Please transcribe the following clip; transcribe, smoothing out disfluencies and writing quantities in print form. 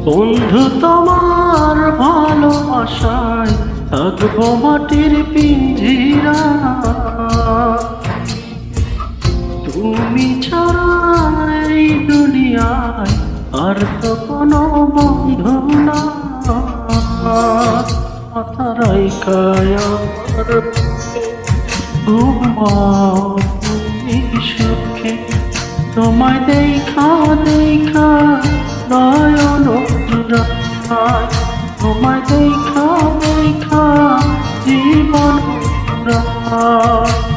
বন্ধু তোমার ভালোবাসায় থাকবো মাটির পিঞ্জিরা, তুমি ছাড়া এই দুনিয়ায় আর তো কোনো বন্ধু না। মাথা রাইখায় আমার ঘুমাও তুমি সুখে, তোমায় দেখা দেখা নয়ন জুড়ায়, তোমায় দেখা দেখা জীবন জুড়ায়।